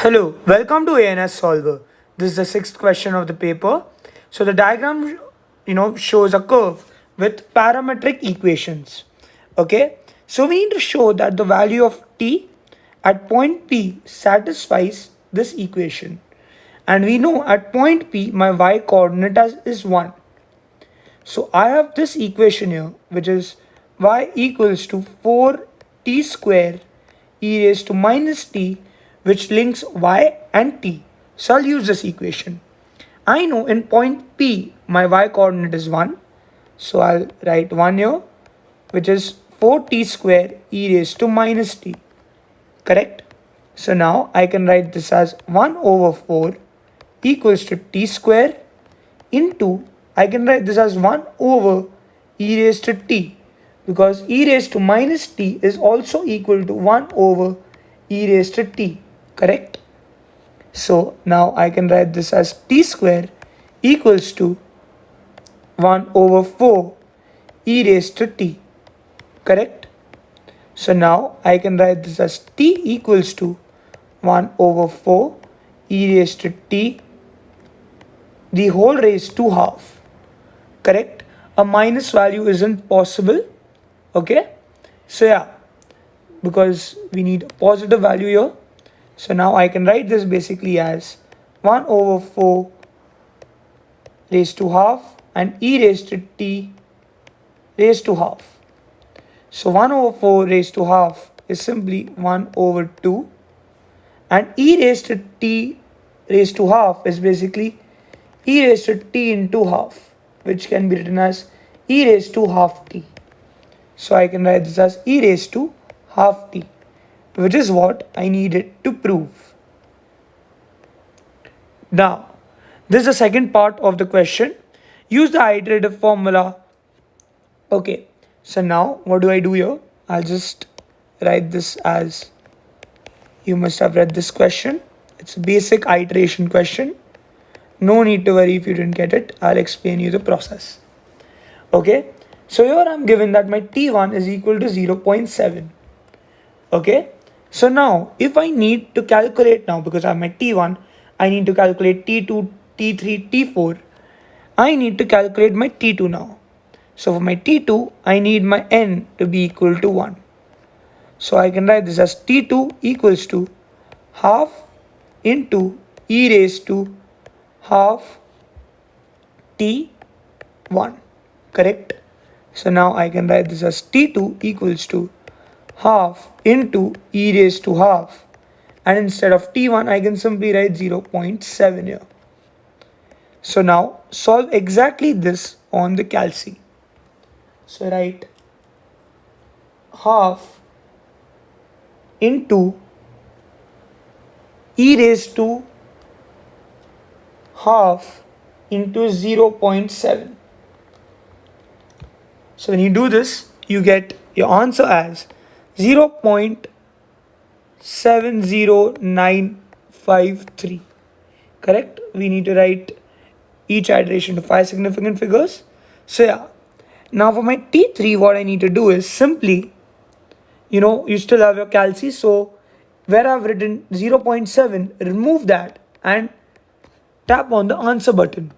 Hello, welcome to ANS Solver. This is the sixth question of the paper. So the diagram, shows a curve with parametric equations. Okay, so we need to show that the value of t at point P satisfies this equation. And we know at point P my y coordinate is 1. So I have this equation here, which is y equals to 4t square e raised to minus t, which links y and t. So I'll use this equation. I know in point P my y coordinate is 1. So I'll write 1 here, which is 4t square e raised to minus t. Correct? So now I can write this as 1 over 4 equals to t square into, I can write this as 1 over e raised to t, because e raised to minus t is also equal to 1 over e raised to t. Correct? So now I can write this as t square equals to 1 over 4 e raised to t. Correct? So now I can write this as t equals to 1 over 4 e raised to t, the whole raised to half. Correct? A minus value isn't possible. Okay? So yeah, because we need a positive value here. So now I can write this basically as 1 over 4 raised to half and e raised to t raised to half. So 1 over 4 raised to half is simply 1 over 2, and e raised to t raised to half is basically e raised to t into half, which can be written as e raised to half t. So I can write this as e raised to half t, which is what I needed to prove. Now, this is the second part of the question. Use the iterative formula. Okay, so now what do I do here? I'll just write this as, you must have read this question. It's a basic iteration question. No need to worry if you didn't get it. I'll explain you the process. Okay, so here I'm given that my t1 is equal to 0.7. Okay, so now if I need to calculate now, because I have my t1, I need to calculate t2, t3, t4. I need to calculate my t2 now. So for my t2, I need my n to be equal to 1. So I can write this as t2 equals to half into e raised to half t1. Correct? So now I can write this as t2 equals to half into e raised to half, and instead of t1 I can simply write 0.7 here. So now solve exactly this on the calci. So write half into e raised to half into 0.7. So when you do this, you get your answer as 0.70953. Correct? We need to write each iteration to 5 significant figures. So yeah, now for my T3, what I need to do is simply, you still have your calci. So where I've written 0.7, remove that and tap on the answer button.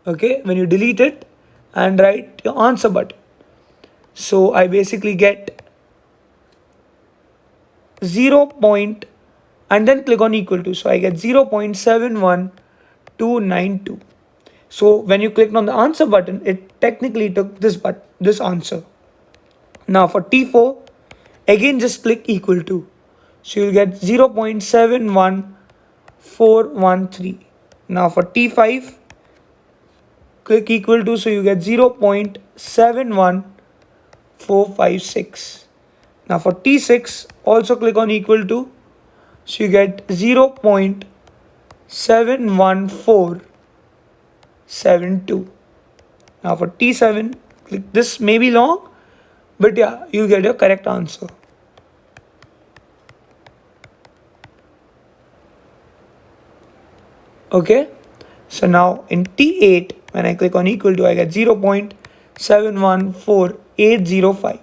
Okay, when you delete it and write your answer button. So I basically get 0. And then click on equal to. So I get 0.71292. So when you clicked on the answer button, it technically took this answer. Now for T4, again just click equal to. So you'll get 0.71413. Now for T5, click equal to, so you get 0.71456. Now for T6, also click on equal to, so you get 0.71472. Now for T7, click, this may be long, but yeah, you'll get your correct answer. Okay, so now in T8, when I click on equal to, I get 0.714805.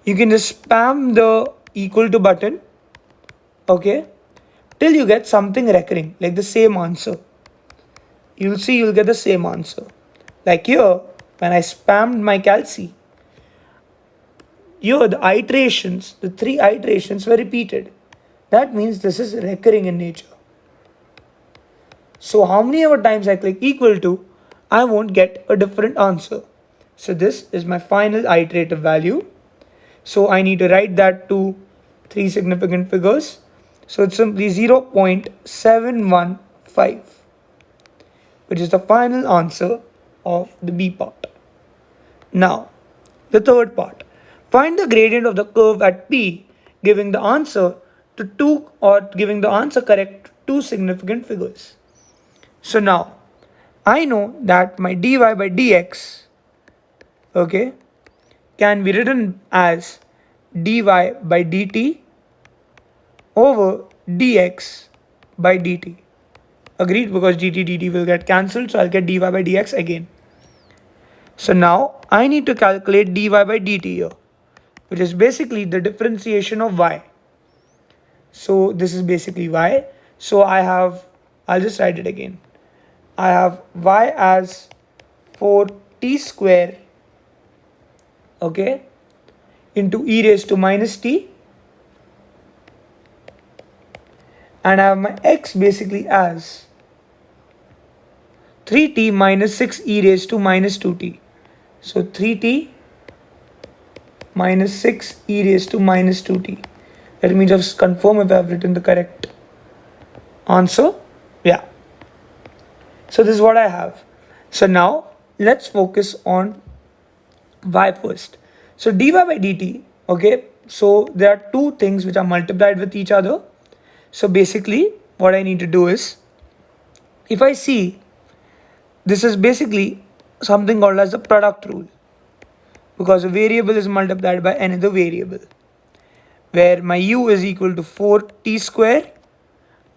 You can just spam the equal to button. okay, till you get something recurring, like the same answer. You'll see you'll get the same answer. Like here, when I spammed my calci, here the iterations, the 3 iterations were repeated. That means this is recurring in nature. So how many ever times I click equal to, I won't get a different answer. So this is my final iterative value. So I need to write that to 3 significant figures. So it's simply 0.715, which is the final answer of the B part. Now, the third part. Find the gradient of the curve at P, giving the answer to 2 or giving the answer correct to 2 significant figures. So now, I know that my dy by dx, okay, can be written as dy by dt over dx by dt. Agreed, because dt dt will get cancelled, so I'll get dy by dx again. So now I need to calculate dy by dt here, which is basically the differentiation of y. So this is basically y. So I'll just write it again. I have y as 4t square, okay, into e raised to minus t, and I have my x basically as 3t minus 6 e raised to minus 2t. So 3t minus 6 e raised to minus 2t. Let me just confirm if I have written the correct answer. Yeah. So this is what I have. So now let's focus on y first. So dy by dt, okay, so there are 2 things which are multiplied with each other. So basically what I need to do is, if I see, this is basically something called as the product rule, because a variable is multiplied by another variable, where my u is equal to 4t square,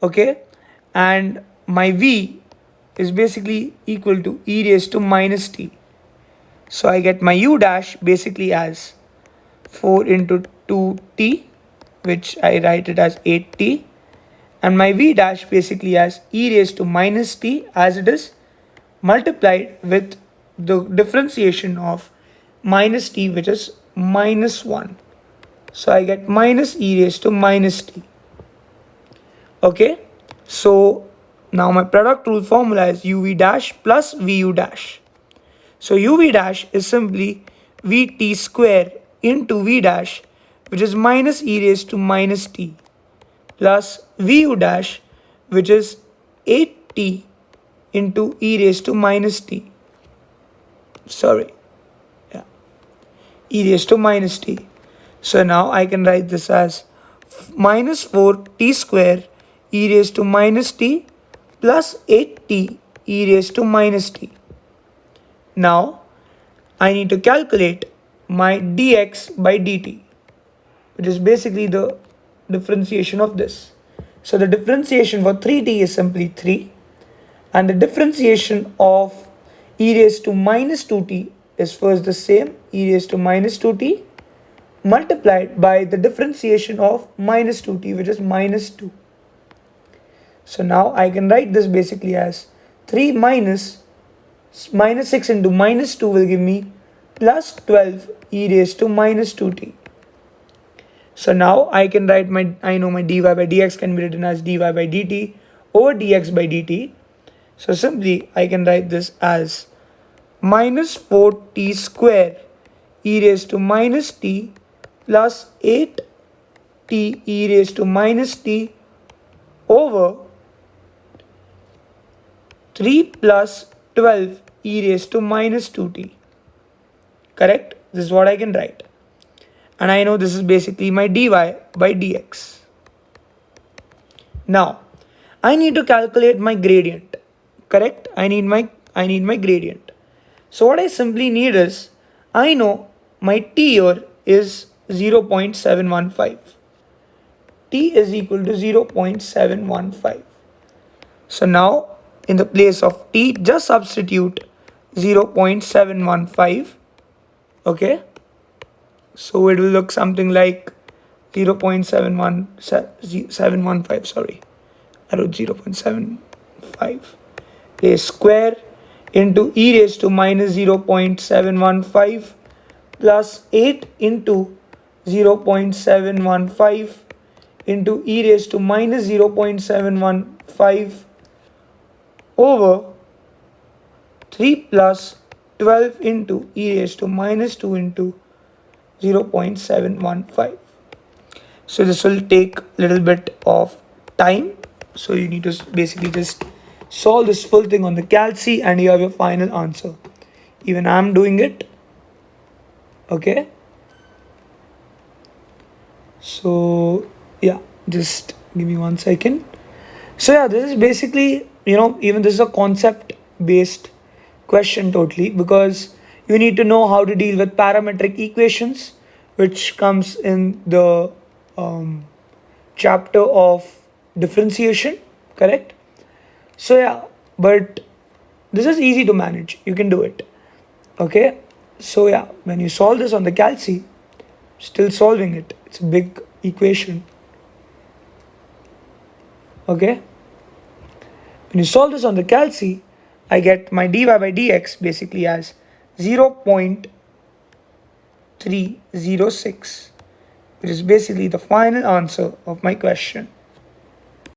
okay, and my v is basically equal to e raised to minus t. So I get my u dash basically as 4 into 2t, which I write it as 8t, and my v dash basically as e raised to minus t, as it is multiplied with the differentiation of minus t, which is minus 1. So I get minus e raised to minus t. Okay, so now my product rule formula is uv dash plus vu dash. So uv dash is simply vt square into v dash, which is minus e raised to minus t, plus vu dash, which is 8t into e raised to minus t. E raised to minus t. So now I can write this as minus 4t square e raised to minus t plus 8t e raised to minus t. Now I need to calculate my dx by dt, which is basically the differentiation of this. So the differentiation for 3t is simply 3, and the differentiation of e raised to minus 2t is first the same, e raised to minus 2t multiplied by the differentiation of minus 2t, which is minus 2. So now I can write this basically as 3 minus 6 into minus 2 will give me plus 12 e raised to minus 2t. So now I can write I know my dy by dx can be written as dy by dt over dx by dt. So simply I can write this as minus 4t square e raised to minus t plus 8t e raised to minus t over 3 plus 12 e raised to minus 2t. Correct? This is what I can write. And I know this is basically my dy by dx. Now, I need to calculate my gradient. Correct? I need my gradient. So what I simply need is, I know my t here is 0.715. T is equal to 0.715. So now in the place of t, just substitute 0.715. Okay, so it will look something like 0.715, sorry, I wrote 0.75, a square into e raised to minus 0.715 plus 8 into 0.715 into e raised to minus 0.715 over 3 plus 12 into e raised to minus 2 into 0.715. So this will take a little bit of time. So you need to basically just solve this full thing on the calci and you have your final answer. Even I'm doing it. Okay. So yeah, just give me 1 second. So yeah, this is basically, even this is a concept based question totally, because you need to know how to deal with parametric equations, which comes in the chapter of differentiation, correct? So yeah, but this is easy to manage, you can do it. Okay, so yeah, when you solve this on the calci, still solving it, it's a big equation. Okay, when you solve this on the calci, I get my dy by dx basically as 0.306, which is basically the final answer of my question.